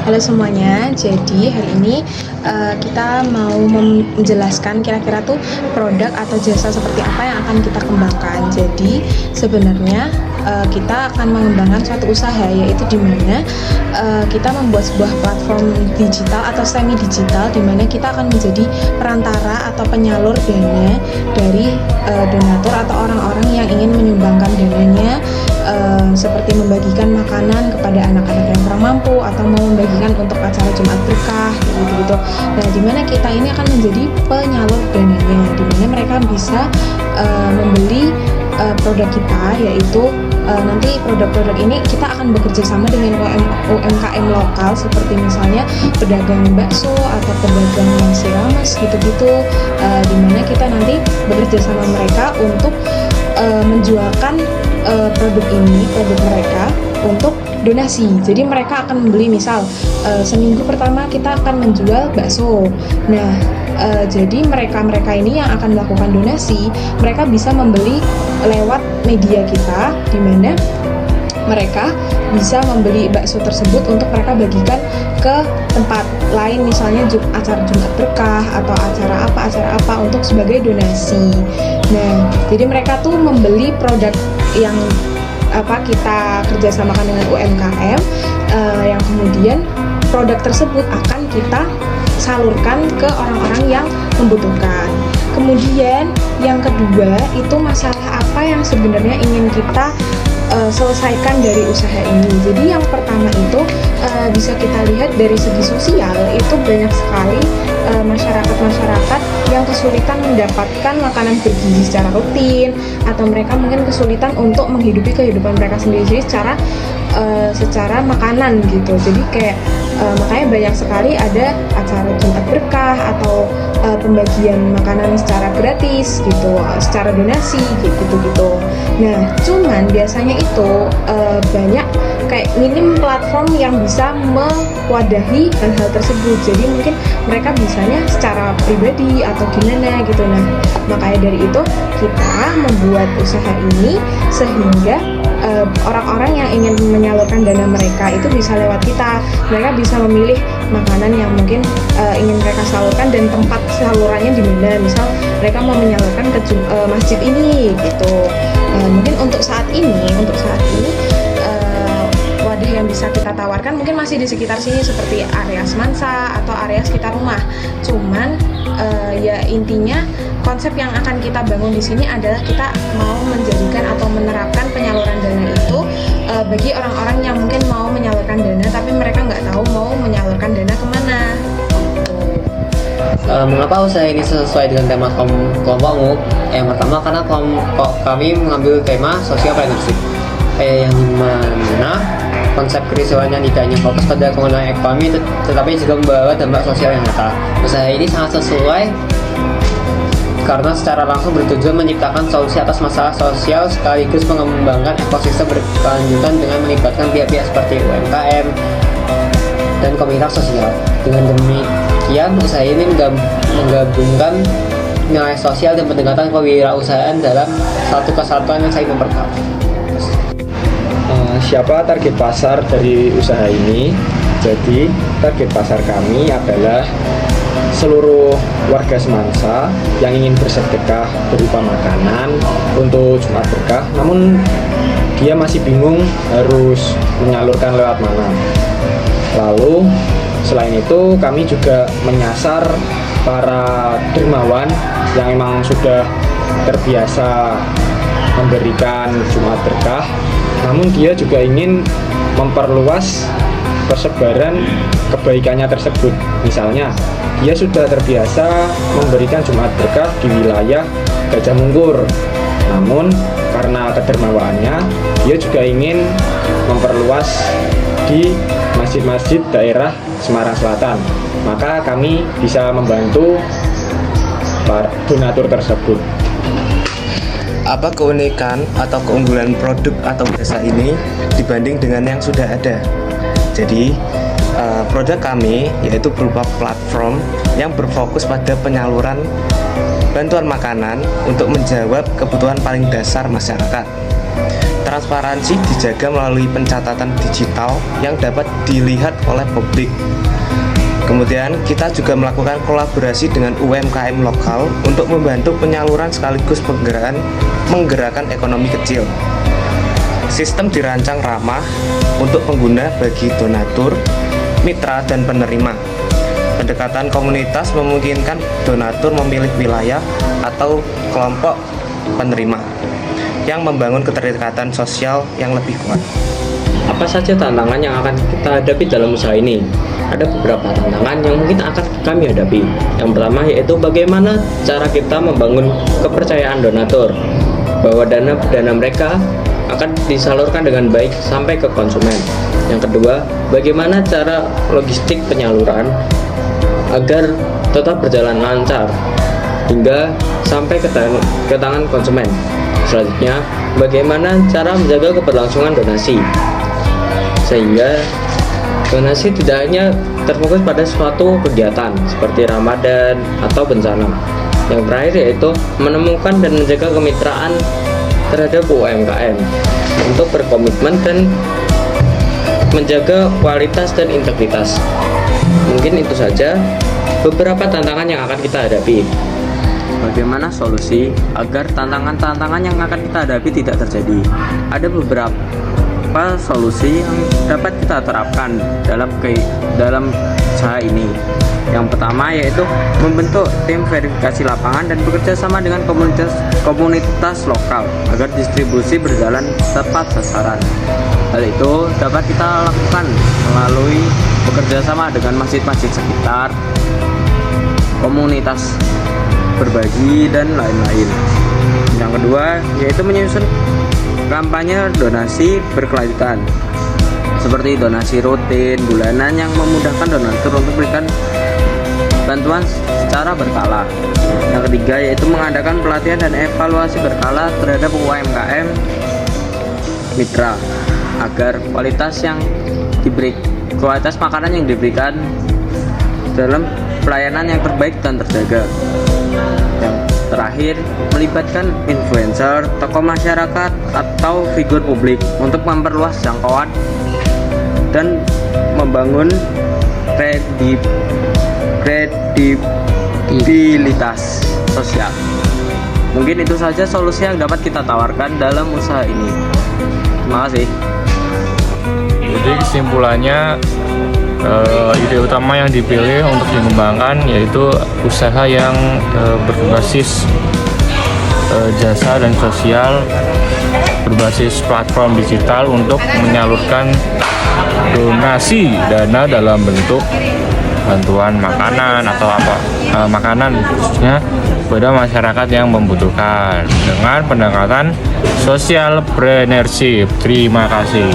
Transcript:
Halo semuanya, jadi hari ini kita mau menjelaskan kira-kira tuh produk atau jasa seperti apa yang akan kita kembangkan. Jadi sebenarnya kita akan mengembangkan suatu usaha, yaitu di mana kita membuat sebuah platform digital atau semi digital di mana kita akan menjadi perantara atau penyalur dana dari donatur atau orang-orang yang ingin menyumbangkan dananya, seperti membagikan makanan kepada anak-anak yang kurang mampu atau mau membagikan untuk acara Jumat Berkah gitu-gitu. Nah, di mana kita ini akan menjadi penyalur dananya, di mana mereka bisa membeli produk kita, yaitu nanti produk-produk ini kita akan bekerja sama dengan UMKM lokal, seperti misalnya pedagang bakso atau pedagang nasi rames gitu-gitu, di mana kita nanti bekerja sama mereka untuk menjualkan produk mereka untuk donasi. Jadi mereka akan membeli, misal seminggu pertama kita akan menjual bakso. Nah, jadi mereka ini yang akan melakukan donasi, mereka bisa membeli lewat media kita, di mana mereka bisa membeli bakso tersebut untuk mereka bagikan ke tempat lain, misalnya acara Jumat Berkah atau acara apa untuk sebagai donasi. Nah, jadi mereka tuh membeli produk yang kita kerjasamakan dengan UMKM, yang kemudian produk tersebut akan kita salurkan ke orang-orang yang membutuhkan. Kemudian yang kedua itu masalah apa yang sebenarnya ingin kita selesaikan dari usaha ini. Jadi yang pertama itu bisa kita lihat dari segi sosial, itu banyak sekali masyarakat yang kesulitan mendapatkan makanan bergizi secara rutin, atau mereka mungkin kesulitan untuk menghidupi kehidupan mereka sendiri secara makanan gitu. Jadi kayak makanya banyak sekali ada acara Jumat Berkah atau pembagian makanan secara gratis gitu, secara donasi gitu. Nah, cuman biasanya itu banyak kayak minim platform yang bisa mewadahi hal-hal tersebut. Jadi mungkin mereka bisanya secara pribadi atau gimana gitu. Nah, makanya dari itu kita membuat usaha ini sehingga orang-orang yang ingin menyalurkan dana mereka itu bisa lewat kita. Mereka bisa memilih makanan yang mungkin ingin mereka salurkan dan tempat salurannya di mana. Misal mereka mau menyalurkan ke masjid ini gitu. Mungkin untuk saat ini wadah yang bisa kita tawarkan mungkin masih di sekitar sini, seperti area Semansa atau area sekitar rumah. Cuman ya intinya konsep yang akan kita bangun di sini adalah kita mau menjadikan atau menerapkan penyaluran dana itu bagi orang-orang yang mungkin mau menyalurkan dana tapi mereka nggak tahu mau menyalurkan dana kemana. Mengapa usaha ini sesuai dengan tema kelompokmu? Yang pertama, karena kelompok kami mengambil tema sosial partnership, yang dimana konsep kerisauannya tidak hanya fokus pada kemenangan ekonomi, tetapi juga membawa dampak sosial yang nyata. Usaha ini sangat sesuai karena secara langsung bertujuan menciptakan solusi atas masalah sosial sekaligus mengembangkan ekosistem berkelanjutan dengan melibatkan pihak-pihak seperti UMKM dan komunitas sosial. Dengan demikian, usaha ini menggabungkan nilai sosial dan pendekatan kewirausahaan dalam satu kesatuan yang saling memperkuat. Siapa target pasar dari usaha ini? Jadi target pasar kami adalah seluruh warga Semansa yang ingin bersedekah berupa makanan untuk Jumat Berkah, namun dia masih bingung harus menyalurkan lewat mana. Lalu selain itu kami juga menyasar para dermawan yang memang sudah terbiasa memberikan Jumat Berkah, namun dia juga ingin memperluas persebaran kebaikannya tersebut. Misalnya, dia sudah terbiasa memberikan Jumat Berkah di wilayah Gajah Mungkur, namun karena kedermawaannya, dia juga ingin memperluas di masjid-masjid daerah Semarang Selatan. Maka kami bisa membantu para donatur tersebut. Apa keunikan atau keunggulan produk atau jasa ini dibanding dengan yang sudah ada? Jadi, produk kami yaitu berupa platform yang berfokus pada penyaluran bantuan makanan untuk menjawab kebutuhan paling dasar masyarakat. Transparansi dijaga melalui pencatatan digital yang dapat dilihat oleh publik. Kemudian kita juga melakukan kolaborasi dengan UMKM lokal untuk membantu penyaluran sekaligus menggerakkan ekonomi kecil. Sistem dirancang ramah untuk pengguna bagi donatur, mitra, dan penerima. Pendekatan komunitas memungkinkan donatur memilih wilayah atau kelompok penerima yang membangun keterikatan sosial yang lebih kuat. Apa saja tantangan yang akan kita hadapi dalam usaha ini? Ada beberapa tantangan yang mungkin akan kami hadapi. Yang pertama yaitu bagaimana cara kita membangun kepercayaan donatur bahwa dana mereka akan disalurkan dengan baik sampai ke konsumen. Yang kedua, bagaimana cara logistik penyaluran agar tetap berjalan lancar hingga sampai ke tangan konsumen. Selanjutnya, bagaimana cara menjaga keberlangsungan donasi sehingga donasi tidak hanya terfokus pada suatu kegiatan seperti Ramadan atau bencana. Yang terakhir yaitu menemukan dan menjaga kemitraan terhadap UMKM untuk berkomitmen dan menjaga kualitas dan integritas. Mungkin itu saja beberapa tantangan yang akan kita hadapi. Bagaimana solusi agar tantangan-tantangan yang akan kita hadapi tidak terjadi? Ada beberapa solusi yang dapat kita terapkan dalam usaha ini. Yang pertama yaitu membentuk tim verifikasi lapangan dan bekerja sama dengan komunitas lokal agar distribusi berjalan tepat sasaran. Hal itu dapat kita lakukan melalui bekerja sama dengan masjid-masjid sekitar, komunitas berbagi, dan lain-lain. Yang kedua yaitu menyusun kampanye donasi berkelanjutan seperti donasi rutin, bulanan yang memudahkan donatur untuk memberikan bantuan secara berkala. Yang ketiga yaitu mengadakan pelatihan dan evaluasi berkala terhadap UMKM mitra agar kualitas makanan yang diberikan dalam pelayanan yang terbaik dan terjaga. Yang terakhir, melibatkan influencer, tokoh masyarakat, atau figur publik untuk memperluas jangkauan dan membangun kredibilitas sosial. Mungkin itu saja solusi yang dapat kita tawarkan dalam usaha ini. Terima kasih. Jadi kesimpulannya, ide utama yang dipilih untuk dikembangkan yaitu usaha yang berbasis jasa dan sosial, berbasis platform digital untuk menyalurkan donasi dana dalam bentuk bantuan makanan atau makanan khususnya kepada masyarakat yang membutuhkan dengan pendekatan social entrepreneurship. Terima kasih.